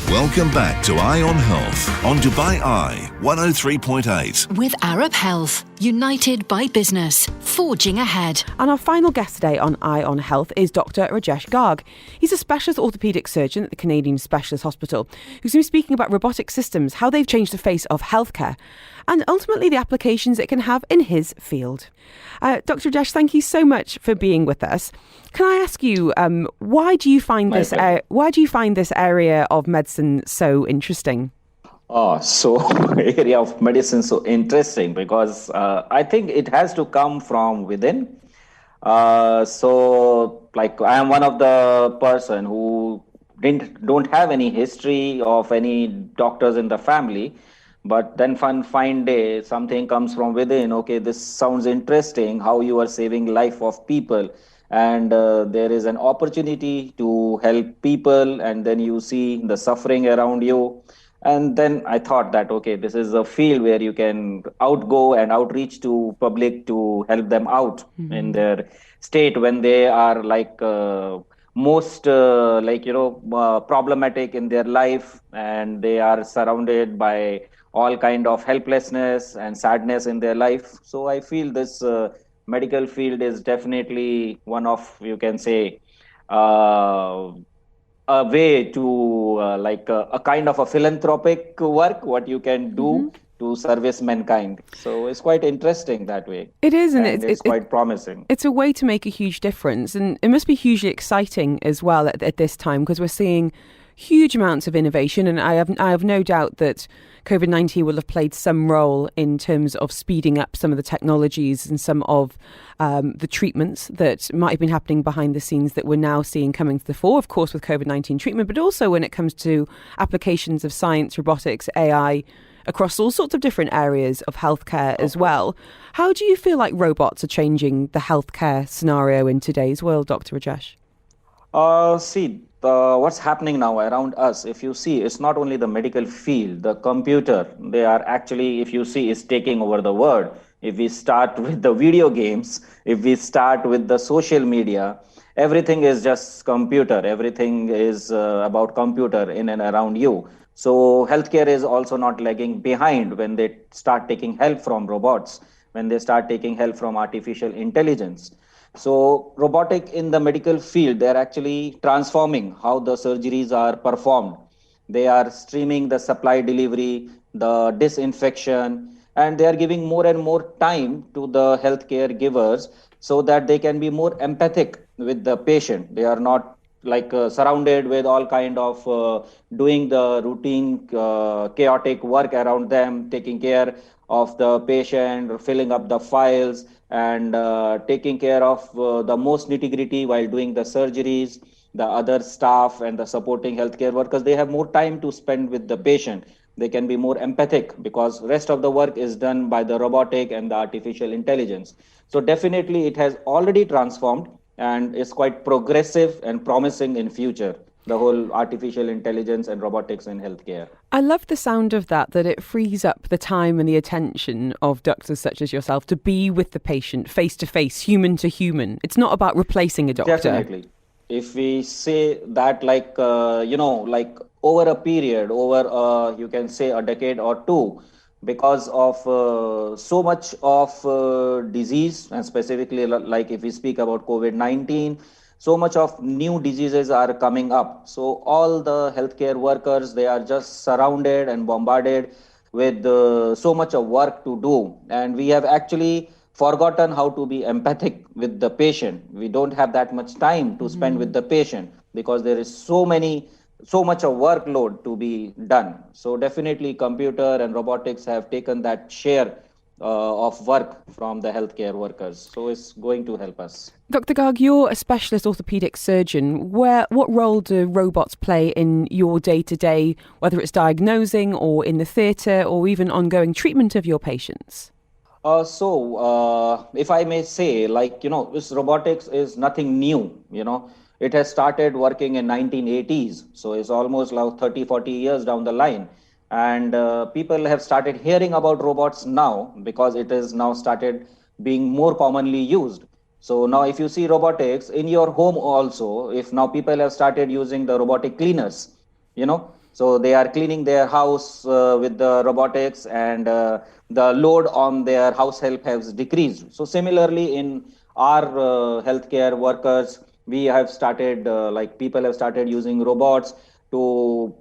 Welcome back to Eye on Health on Dubai Eye 103.8. With Arab Health, united by business, forging ahead. And our final guest today on Eye on Health is Dr. Rajesh Garg. He's a specialist orthopaedic surgeon at the Canadian Specialist Hospital, who's going to be speaking about robotic systems, how they've changed the face of healthcare, and ultimately the applications it can have in his field. Dr. Rajesh, thank you so much for being with us. Can I ask you, why do you find this area of medicine so interesting? Area of medicine so interesting because I think it has to come from within. I am one of the person who don't have any history of any doctors in the family, but then one fine day something comes from within. Okay, this sounds interesting. How you are saving life of people. And there is an opportunity to help people, and then you see the suffering around you. And then I thought that, okay, this is a field where you can outgo and outreach to public to help them out in their state when they are problematic in their life, and they are surrounded by all kind of helplessness and sadness in their life. So I feel this medical field is definitely one of, you can say, a way to a kind of a philanthropic work, what you can do to service mankind. So it's quite interesting that way. It is, and it's quite promising. It's a way to make a huge difference, and it must be hugely exciting as well at this time, because we're seeing huge amounts of innovation, and I have no doubt that COVID-19 will have played some role in terms of speeding up some of the technologies and some of the treatments that might have been happening behind the scenes that we're now seeing coming to the fore, of course, with COVID-19 treatment, but also when it comes to applications of science, robotics, AI, across all sorts of different areas of healthcare as well. How do you feel like robots are changing the healthcare scenario in today's world, Dr. Rajesh? What's happening now around us, if you see, it's not only the medical field, the computer, they are actually, if you see, is taking over the world. If we start with the video games, if we start with the social media, everything is just computer. Everything is about computer in and around you. So healthcare is also not lagging behind when they start taking help from robots, when they start taking help from artificial intelligence. So robotic in the medical field, they're actually transforming how the surgeries are performed. They are streaming the supply delivery, the disinfection, and they are giving more and more time to the healthcare givers so that they can be more empathic with the patient. They are not surrounded with all kind of doing the routine chaotic work around them, taking care of the patient, filling up the files, and taking care of the most nitty-gritty while doing the surgeries. The other staff and the supporting healthcare workers, they have more time to spend with the patient. They can be more empathic because rest of the work is done by the robotic and the artificial intelligence. So definitely it has already transformed, and is quite progressive and promising in future, the whole artificial intelligence and robotics in healthcare. I love the sound of that it frees up the time and the attention of doctors such as yourself to be with the patient face to face, human to human. It's not about replacing a doctor. Definitely. If we say that over a period, you can say a decade or two, because of so much of disease, and specifically like if we speak about COVID-19, so much of new diseases are coming up. So all the healthcare workers, they are just surrounded and bombarded with so much of work to do. And we have actually forgotten how to be empathic with the patient. We don't have that much time to spend with the patient because there is so much of workload to be done. So definitely computer and robotics have taken that share of work from the healthcare workers. So it's going to help us. Dr. Garg, you're a specialist orthopaedic surgeon. What role do robots play in your day-to-day, whether it's diagnosing or in the theatre or even ongoing treatment of your patients? If I may say, this robotics is nothing new, It has started working in 1980s. So it's almost like 30, 40 years down the line. And people have started hearing about robots now because it is now started being more commonly used. So now if you see robotics in your home also, if now people have started using the robotic cleaners, So they are cleaning their house with the robotics, and the load on their house help has decreased. So similarly, in our healthcare workers, we have started like people have started using robots to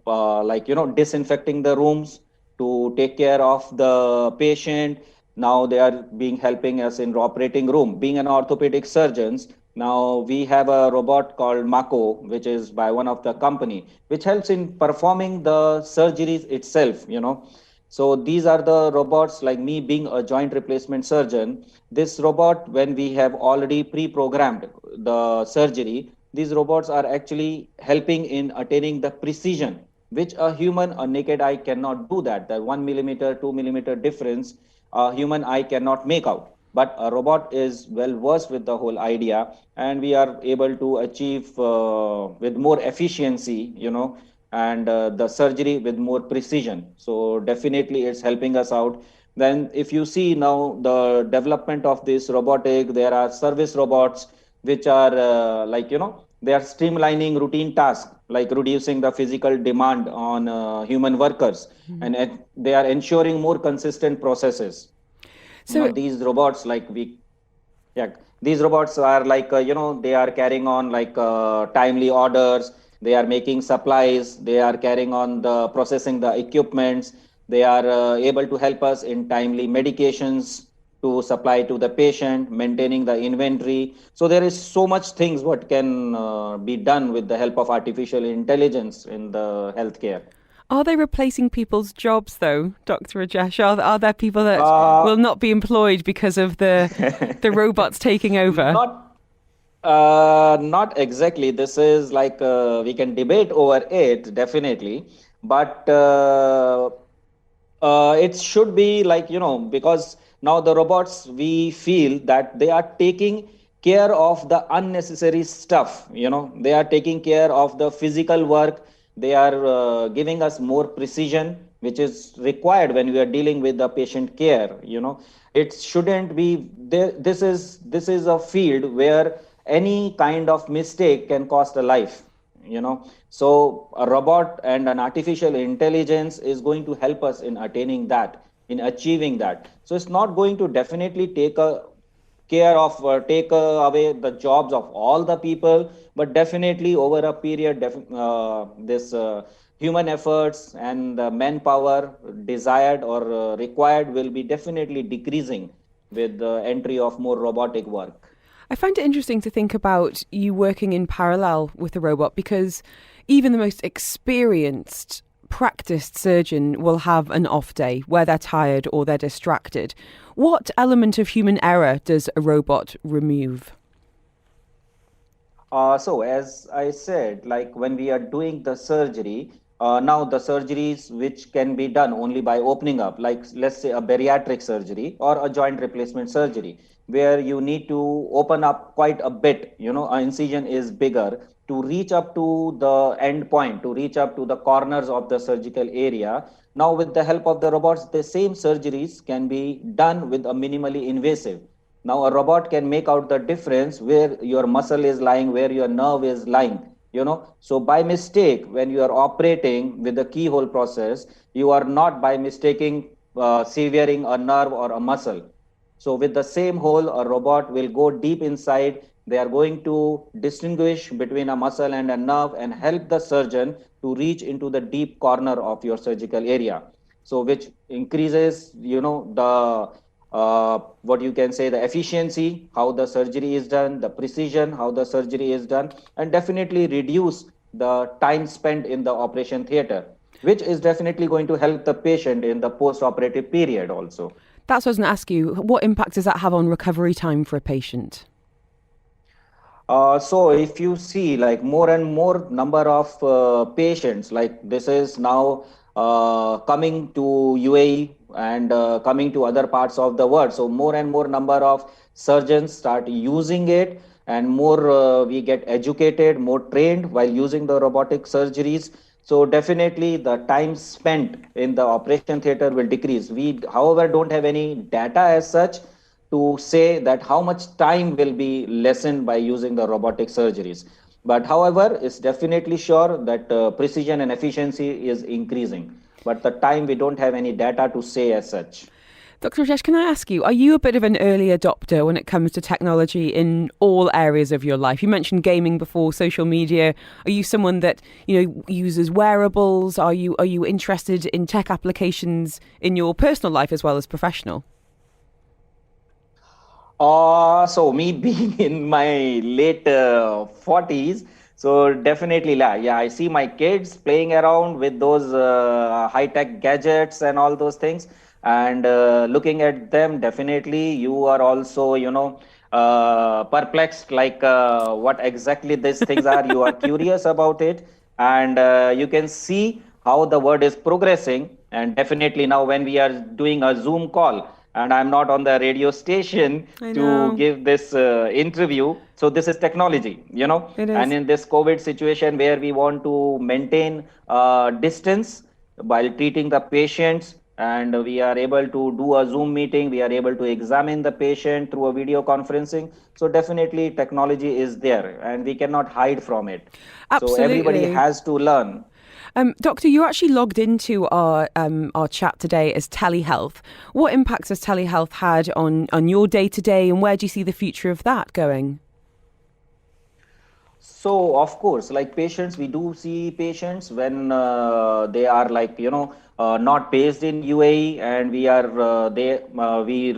disinfecting the rooms, to take care of the patient. Now they are being helping us in operating room. Being an orthopedic surgeons, now we have a robot called Mako, which is by one of the company, which helps in performing the surgeries itself. So these are the robots. Like me being a joint replacement surgeon, this robot, when we have already pre-programmed the surgery, these robots are actually helping in attaining the precision which a naked eye cannot do. That 1 millimeter 2 millimeter difference a human eye cannot make out, but a robot is well versed with the whole idea, and we are able to achieve with more efficiency, and the surgery with more precision. So definitely it's helping us out. Then if you see now the development of this robotic, there are service robots which are they are streamlining routine tasks, like reducing the physical demand on human workers, and they are ensuring more consistent processes. So These robots, yeah, these robots are they are carrying on timely orders. They are making supplies. They are carrying on the processing the equipments. They are able to help us in timely medications to supply to the patient, maintaining the inventory. So there is so much things what can be done with the help of artificial intelligence in the healthcare. are they replacing people's jobs, though, Dr. Rajesh? Are there people that Uh, will not be employed because of the robots taking over? Not not exactly. This is we can debate over it definitely, but it should be because now the robots, we feel that they are taking care of the unnecessary stuff. They are taking care of the physical work. They are giving us more precision, which is required when we are dealing with the patient care. It shouldn't be there. This is a field where any kind of mistake can cost a life. So a robot and an artificial intelligence is going to help us in attaining that, in achieving that. So it's not going to definitely take away the jobs of all the people, but definitely over a period, this human efforts and the manpower desired or required will be definitely decreasing with the entry of more robotic work. I find it interesting to think about you working in parallel with the robot, because even the most experienced, practiced surgeon will have an off day where they're tired or they're distracted. What element of human error does a robot remove? So as I said, like when we are doing the surgery, now the surgeries which can be done only by opening up, like let's say a bariatric surgery or a joint replacement surgery, where you need to open up quite a bit, an incision is bigger to reach up to the end point, to reach up to the corners of the surgical area. Now with the help of the robots, the same surgeries can be done with a minimally invasive. Now a robot can make out the difference where your muscle is lying, where your nerve is lying. So by mistake, when you are operating with the keyhole process, you are not by mistaking severing a nerve or a muscle. So with the same hole, a robot will go deep inside. They are going to distinguish between a muscle and a nerve and help the surgeon to reach into the deep corner of your surgical area. So which increases, the what you can say, the efficiency, how the surgery is done, the precision, how the surgery is done, and definitely reduce the time spent in the operation theater, which is definitely going to help the patient in the post-operative period also. That's what I was going to ask you. What impact does that have on recovery time for a patient? So if you see like more and more number of patients, like this is now coming to UAE and coming to other parts of the world. So more and more number of surgeons start using it, and more we get educated, more trained while using the robotic surgeries. So definitely the time spent in the operation theater will decrease. We, however, don't have any data as such to say that how much time will be lessened by using the robotic surgeries. But however, it's definitely sure that precision and efficiency is increasing. But the time we don't have any data to say as such. Dr. Rajesh, can I ask you, are you a bit of an early adopter when it comes to technology in all areas of your life? You mentioned gaming before, social media. Are you someone that, uses wearables? Are you interested in tech applications in your personal life as well as professional? So me being in my late 40s, so definitely, yeah, I see my kids playing around with those high-tech gadgets and all those things, and looking at them, definitely you are also, perplexed, like what exactly these things are. You are curious about it, and you can see how the world is progressing. And definitely now, when we are doing a Zoom call, and I'm not on the radio station I to know. give this interview. So this is technology, It and is. in this COVID situation where we want to maintain distance while treating the patients, and we are able to do a Zoom meeting, we are able to examine the patient through a video conferencing. So definitely technology is there and we cannot hide from it. So everybody Absolutely. has to learn. Doctor, you actually logged into our chat today as telehealth. What impacts has telehealth had on your day to day, and where do you see the future of that going? So of course, like patients, we do see patients when they are like not based in UAE, and we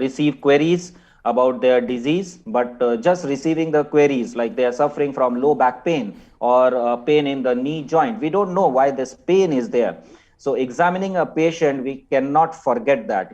receive queries about their disease, but just receiving the queries like they are suffering from low back pain or pain in the knee joint. We don't know why this pain is there. So examining a patient, we cannot forget that.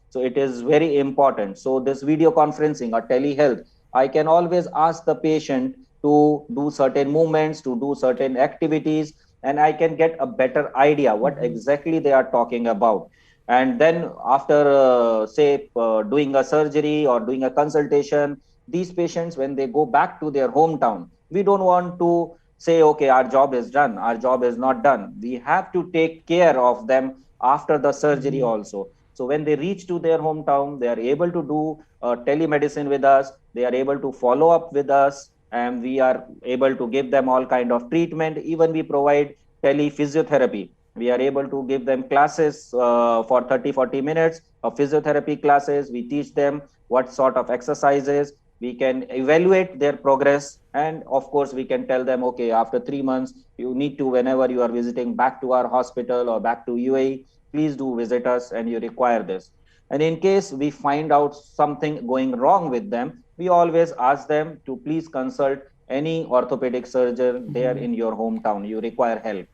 So it is very important. So this video conferencing or telehealth, I can always ask the patient to do certain movements, to do certain activities, and I can get a better idea what exactly they are talking about. And then after, say, doing a surgery or doing a consultation, these patients, when they go back to their hometown, we don't want to say, okay, our job is done, our job is not done. We have to take care of them after the surgery also. So when they reach to their hometown, they are able to do telemedicine with us. They are able to follow up with us, and we are able to give them all kind of treatment. Even we provide telephysiotherapy. We are able to give them classes for 30-40 minutes of physiotherapy classes. We teach them what sort of exercises. We can evaluate their progress, and of course we can tell them, okay, after 3 months you need to, whenever you are visiting back to our hospital or back to UAE, please do visit us, and you require this. And in case we find out something going wrong with them, we always ask them to please consult any orthopedic surgeon there in your hometown. You require help.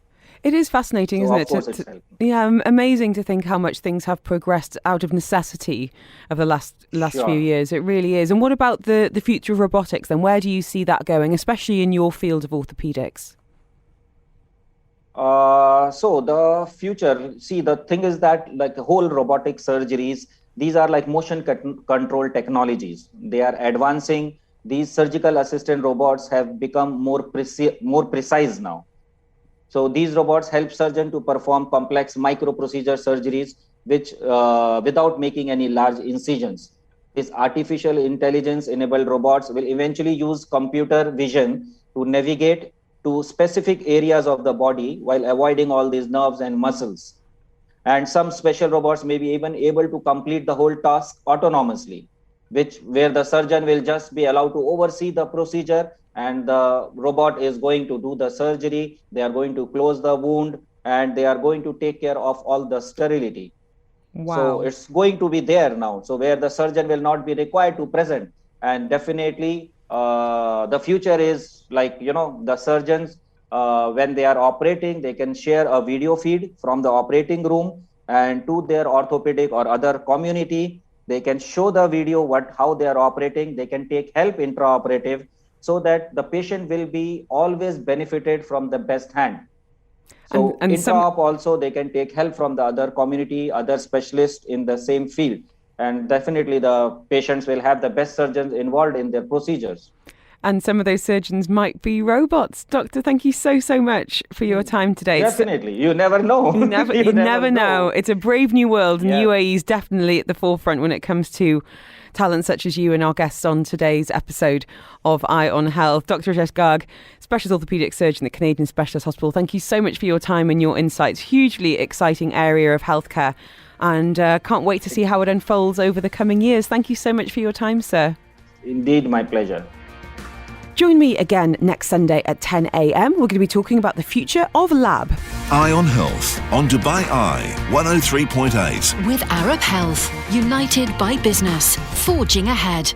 It is fascinating, So isn't of it? course it's helping. Yeah, amazing to think how much things have progressed out of necessity of the last few Sure. years. It really is. And what about the future of robotics then? Where do you see that going, especially in your field of orthopedics? So the future, see, the thing is that like whole robotic surgeries, these are like motion control technologies. They are advancing. These surgical assistant robots have become more precise now. So these robots help surgeon to perform complex micro procedure surgeries, which without making any large incisions. These artificial intelligence enabled robots will eventually use computer vision to navigate to specific areas of the body while avoiding all these nerves and muscles. And some special robots may be even able to complete the whole task autonomously, which where the surgeon will just be allowed to oversee the procedure, and the robot is going to do the surgery. They are going to close the wound, and they are going to take care of all the sterility. So Wow. it's going to be there now. So where the surgeon will not be required to present. And definitely the future is like, the surgeons, when they are operating, they can share a video feed from the operating room and to their orthopedic or other community. They can show the video how they are operating. They can take help intraoperative, so that the patient will be always benefited from the best hand. And So and some intra-op also, they can take help from the other community, other specialists in the same field. And definitely the patients will have the best surgeons involved in their procedures. and some of those surgeons might be robots. Doctor, thank you so much for your time today. Definitely. You never know. You never know. It's a brave new world, and UAE is definitely at the forefront when it comes to talent such as you and our guests on today's episode of Eye on Health. Dr. Rajesh Garg, Specialist Orthopaedic Surgeon at Canadian Specialist Hospital, thank you so much for your time and your insights. Hugely exciting area of healthcare, and can't wait to see how it unfolds over the coming years. Thank you so much for your time, sir. Indeed, my pleasure. Join me again next Sunday at 10 a.m. We're going to be talking about the future of lab. Eye on Health on Dubai Eye 103.8. With Arab Health, united by business, forging ahead.